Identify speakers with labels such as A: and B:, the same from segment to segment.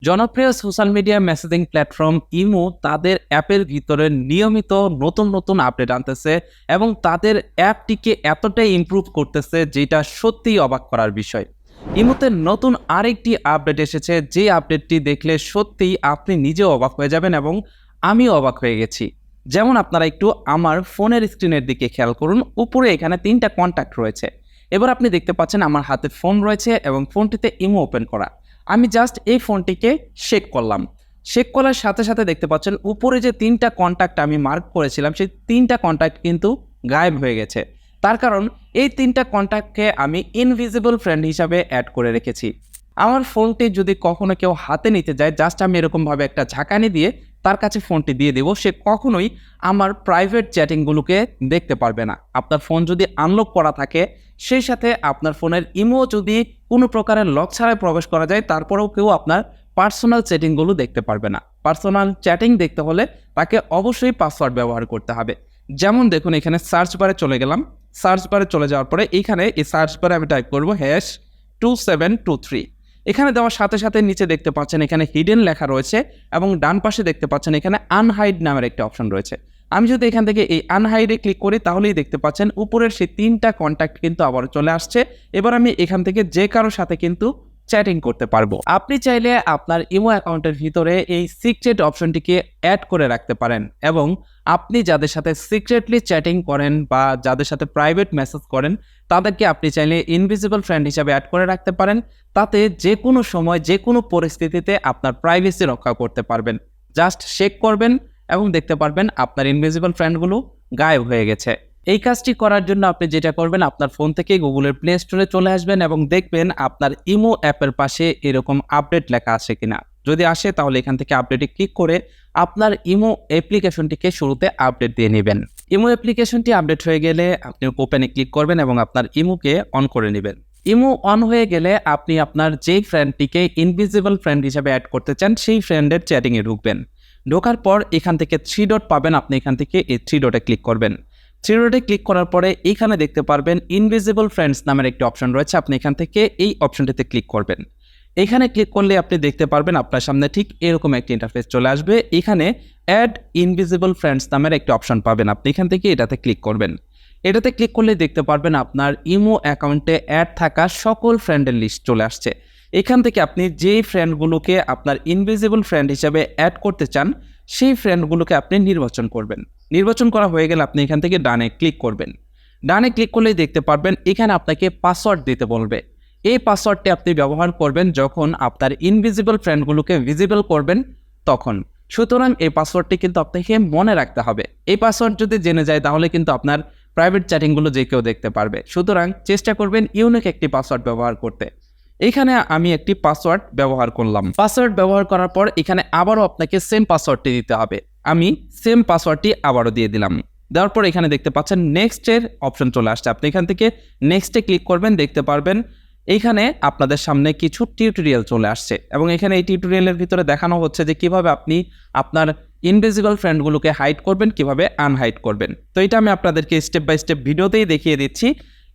A: জনপ্রিয় social media messaging platform imo তাদের অ্যাপের ভিতরে নিয়মিত নতুন নতুন আপডেট আনতেছে এবং তাদের অ্যাপটিকে এতটাই ইমপ্রুভ করতেছে যেটা সত্যিই অবাক করার বিষয়। ইমোতে নতুন আরেকটি আপডেট এসেছে, যে আপডেটটি দেখলে সত্যিই আপনি নিজেও অবাক হয়ে যাবেন এবং আমিও অবাক হয়ে গেছি। যেমন আপনারা একটু আমার ফোনের স্ক্রিনের দিকে খেয়াল করুন, উপরে এখানে 3টা কন্ট্যাক্ট রয়েছে। এবার আপনি দেখতে পাচ্ছেন আমার হাতে ফোন রয়েছে এবং ফোনটিতে ইমো ওপেন করা। আমি জাস্ট এই ফোনটিকে শেক করলাম। শেক করার সাথে সাথে দেখতে পাচ্ছেন উপরে যে 3টা কন্ট্যাক্ট আমি মার্ক করেছিলাম, সেই 3টা কন্ট্যাক্ট কিন্তু গায়েব হয়ে গেছে। তার কারণ এই 3টা কন্ট্যাক্টকে আমি ইনভিজিবল ফ্রেন্ড হিসাবে অ্যাড করে রেখেছি। আমার ফোনটি যদি কখনো কেউ হাতে নিতে যায়, জাস্ট আমি এরকমভাবে একটা ঝাঁকানি দিয়ে তার কাছে ফোনটি দিয়ে দেব, সে কখনোই আমার প্রাইভেট চ্যাটিংগুলোকে দেখতে পারবে না। আপনার ফোন যদি আনলক করা থাকে, সেই সাথে আপনার ফোনের ইমো যদি কোনো প্রকারের লক ছাড়াই প্রবেশ করা যায়, তারপরেও কেউ আপনার পার্সোনাল চ্যাটিংগুলো দেখতে পারবে না। পার্সোনাল চ্যাটিং দেখতে হলে তাকে অবশ্যই পাসওয়ার্ড ব্যবহার করতে হবে। যেমন দেখুন, এখানে সার্চ বারে চলে গেলাম। সার্চ বারে চলে যাওয়ার পরে এইখানে এই সার্চ বারে আমি টাইপ করবো #2723। এখানে দেওয়ার সাথে সাথে নিচে দেখতে পাচ্ছেন এখানে হিডেন লেখা রয়েছে এবং ডান পাশে দেখতে পাচ্ছেন এখানে আনহাইড নামের একটা অপশন রয়েছে। আমি যদি এখান থেকে এই আনহাইডে ক্লিক করি, তাহলেই দেখতে পাচ্ছেন উপরের সেই 3টা কন্ট্যাক্ট কিন্তু আবার চলে আসছে। এবার আমি এখান থেকে যে কারোর সাথে কিন্তু চ্যাটিং করতে পারবো। আপনি চাইলে আপনার ইমো অ্যাকাউন্টের ভিতরে এই সিক্রেট অপশনটিকে অ্যাড করে রাখতে পারেন এবং আপনি যাদের সাথে সিক্রেটলি চ্যাটিং করেন বা যাদের সাথে প্রাইভেট মেসেজ করেন, তাদেরকে আপনি চাইলে ইনভিজিবল ফ্রেন্ড হিসাবে অ্যাড করে রাখতে পারেন। তাতে যে কোনো সময় যে কোনো পরিস্থিতিতে আপনার প্রাইভেসি রক্ষা করতে পারবেন। জাস্ট শেক করবেন এবং দেখতে পারবেন আপনার ইনভিজিবল ফ্রেন্ডগুলো গায়েব হয়ে গেছে। এই কাজটি করার জন্য আপনি যেটা করবেন, আপনার ফোন থেকে গুগলের প্লে স্টোরে চলে আসবেন এবং দেখবেন আপনার ইমো অ্যাপের পাশে এরকম আপডেট লেখা আছে কিনা। যদি আসে তাহলে এখান থেকে আপডেটে ক্লিক করে আপনার ইমো অ্যাপ্লিকেশনটিকে শুরুতে আপডেট দিয়ে নেবেন। ইমো অ্যাপ্লিকেশনটি আপডেট হয়ে গেলে আপনি ওপেনে ক্লিক করবেন এবং আপনার ইমোকে অন করে নেবেন। ইমো অন হয়ে গেলে আপনি আপনার যেই ফ্রেন্ডটিকে ইনভিজিবল ফ্রেন্ড হিসেবে অ্যাড করতে চান, সেই ফ্রেন্ডের চ্যাটিংয়ে ঢুকবেন। ঢোকার পর এখান থেকে 3 ডট পাবেন, আপনি এখান থেকে এই 3 ডটে ক্লিক করবেন। 3 ডটে ক্লিক করার পরে এখানে দেখতে পারবেন ইনভিজিবল ফ্রেন্ডস নামের একটি অপশন রয়েছে, আপনি এখান থেকে এই অপশনটিতে ক্লিক করবেন। এখানে ক্লিক করলে আপনি দেখতে পারবেন আপনার সামনে ঠিক এরকম একটি ইন্টারফেস চলে আসবে। এখানে অ্যাড ইনভিজিবল ফ্রেন্ডস নামের একটি অপশন পাবেন, আপনি এখান থেকে এটাতে ক্লিক করবেন। এটাতে ক্লিক করলে দেখতে পারবেন আপনার ইমো অ্যাকাউন্টে অ্যাড থাকা সকল ফ্রেন্ডের লিস্ট চলে আসছে। এখান থেকে আপনি যেই ফ্রেন্ডগুলোকে আপনার ইনভিজিবল ফ্রেন্ড হিসাবে অ্যাড করতে চান, সেই ফ্রেন্ডগুলোকে আপনি নির্বাচন করবেন। নির্বাচন করা হয়ে গেলে আপনি এখান থেকে ডানে ক্লিক করবেন। ডানে ক্লিক করলেই দেখতে পারবেন এখানে আপনাকে পাসওয়ার্ড দিতে বলবে। এই পাসওয়ার্ডটি আপনি ব্যবহার করবেন যখন আপনার ইনভিজিবল ফ্রেন্ডগুলোকে ভিজিবল করবেন তখন। সুতরাং এই পাসওয়ার্ডটি কিন্তু আপনাকে মনে রাখতে হবে। এই পাসওয়ার্ড যদি জেনে যায় তাহলে কিন্তু আপনার প্রাইভেট চ্যাটিংগুলো যে কেউ দেখতে পারবে। সুতরাং চেষ্টা করবেন ইউনিক একটি পাসওয়ার্ড ব্যবহার করতে। এখানে আমি একটি পাসওয়ার্ড ব্যবহার করলাম। পাসওয়ার্ড ব্যবহার করার পর এখানে আবারও আপনাকে সেম পাসওয়ার্ডটি দিতে হবে। আমি সেম পাসওয়ার্ডটি আবারও দিয়ে দিলাম। দেওয়ার পর এখানে দেখতে পাচ্ছেন নেক্সটের অপশন চলে আসছে, আপনি এখান থেকে নেক্সটে ক্লিক করবেন। দেখতে পারবেন এইখানে আপনাদের সামনে কিছু টিউটোরিয়াল চলে আসছে এবং এখানে এই টিউটোরিয়ালের ভিতরে দেখানো হচ্ছে যে কিভাবে আপনি আপনার ইনভিজিবল ফ্রেন্ডগুলোকে হাইড করবেন, কিভাবে আনহাইড করবেন। তো এটা আমি আপনাদেরকে স্টেপ বাই স্টেপ ভিডিওতেই দেখিয়ে দিচ্ছি।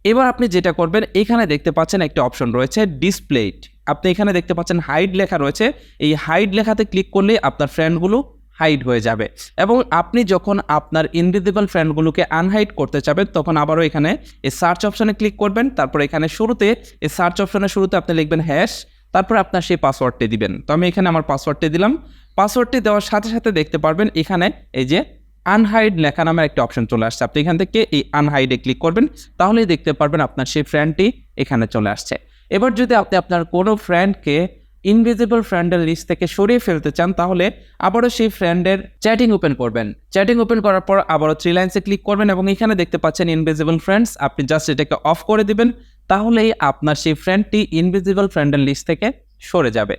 A: এবার আপনি যেটা করবেন, এখানে দেখতে পাচ্ছেন একটা অপশন রয়েছে ডিসপ্লেড। আপনি এখানে দেখতে পাচ্ছেন হাইড লেখা রয়েছে। এই হাইড লেখাতে ক্লিক করলে আপনার ফ্রেন্ডগুলো হাইড হয়ে যাবে এবং আপনি যখন আপনার ইনভিজিবল ফ্রেন্ডগুলোকে আনহাইড করতে চাবেন, তখন আবারও এখানে এই সার্চ অপশনে ক্লিক করবেন। তারপর এখানে শুরুতে এই সার্চ অপশনের শুরুতে আপনি লিখবেন হ্যাশ, তারপর আপনার সেই পাসওয়ার্ডটি দিবেন। তো আমি এখানে আমার পাসওয়ার্ডটি দিলাম। পাসওয়ার্ডটি দেওয়ার সাথে সাথে দেখতে পারবেন এখানে এই যে আনহাইড লেখা নামের একটা অপশন চলে আসছে, আপনি এখান থেকে এই আনহাইডে ক্লিক করবেন। তাহলেই দেখতে পারবেন আপনার সেই ফ্রেন্ডটি এখানে চলে আসছে। এবার যদি আপনি আপনার কোনো ফ্রেন্ডকে ইনভিজিবল ফ্রেন্ডের লিস্ট থেকে সরিয়ে ফেলতে চান, তাহলে আবারও সেই ফ্রেন্ডের চ্যাটিং ওপেন করবেন। চ্যাটিং ওপেন করার পর আবারও 3 লাইনসে ক্লিক করবেন এবং এখানে দেখতে পাচ্ছেন ইনভিজিবল ফ্রেন্ডস, আপনি জাস্ট এটাকে অফ করে দিবেন। তাহলেই আপনার সেই ফ্রেন্ডটি ইনভিজিবল ফ্রেন্ডের লিস্ট থেকে সরে যাবে।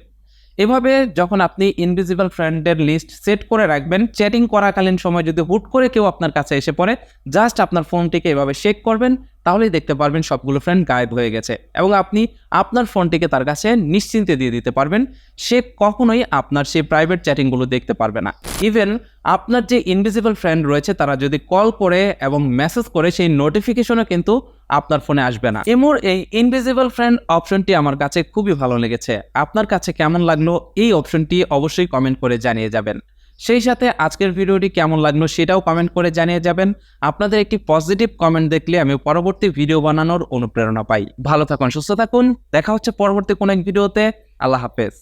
A: এভাবে যখন আপনি ইনভিজিবল ফ্রেন্ডের লিস্ট সেট করে রাখবেন, চ্যাটিং করাকালীন সময় যদি হুট করে কেউ আপনার কাছে এসে পড়ে, জাস্ট আপনার ফোনটিকে এভাবে শেক করবেন, তাহলেই দেখতে পারবেন সবগুলো ফ্রেন্ড গায়েব হয়ে গেছে এবং আপনি আপনার ফোনটিকে তার কাছে নিশ্চিন্তে দিয়ে দিতে পারবেন। সে কখনোই আপনার সেই প্রাইভেট চ্যাটিংগুলো দেখতে পারবে না। ইভেন আপনার যে ইনভিজিবল ফ্রেন্ড রয়েছে, তারা যদি কল করে এবং মেসেজ করে, সেই নোটিফিকেশনও কিন্তু আপনার ফোনে আসবে না। ইমোর এই ইনভিজিবল ফ্রেন্ড অপশনটি আমার কাছে খুবই ভালো লেগেছে। আপনার কাছে কেমন লাগলো এই অপশনটি অবশ্যই কমেন্ট করে জানিয়ে যাবেন। সেই সাথে আজকের ভিডিওটি কেমন লাগলো সেটাও কমেন্ট করে জানিয়ে যাবেন। আপনাদের একটি পজিটিভ কমেন্ট দেখলে আমি পরবর্তী ভিডিও বানানোর অনুপ্রেরণা পাই। ভালো থাকুন, সুস্থ থাকুন, দেখা হচ্ছে পরবর্তী কোনো এক ভিডিওতে। আল্লাহ হাফেজ।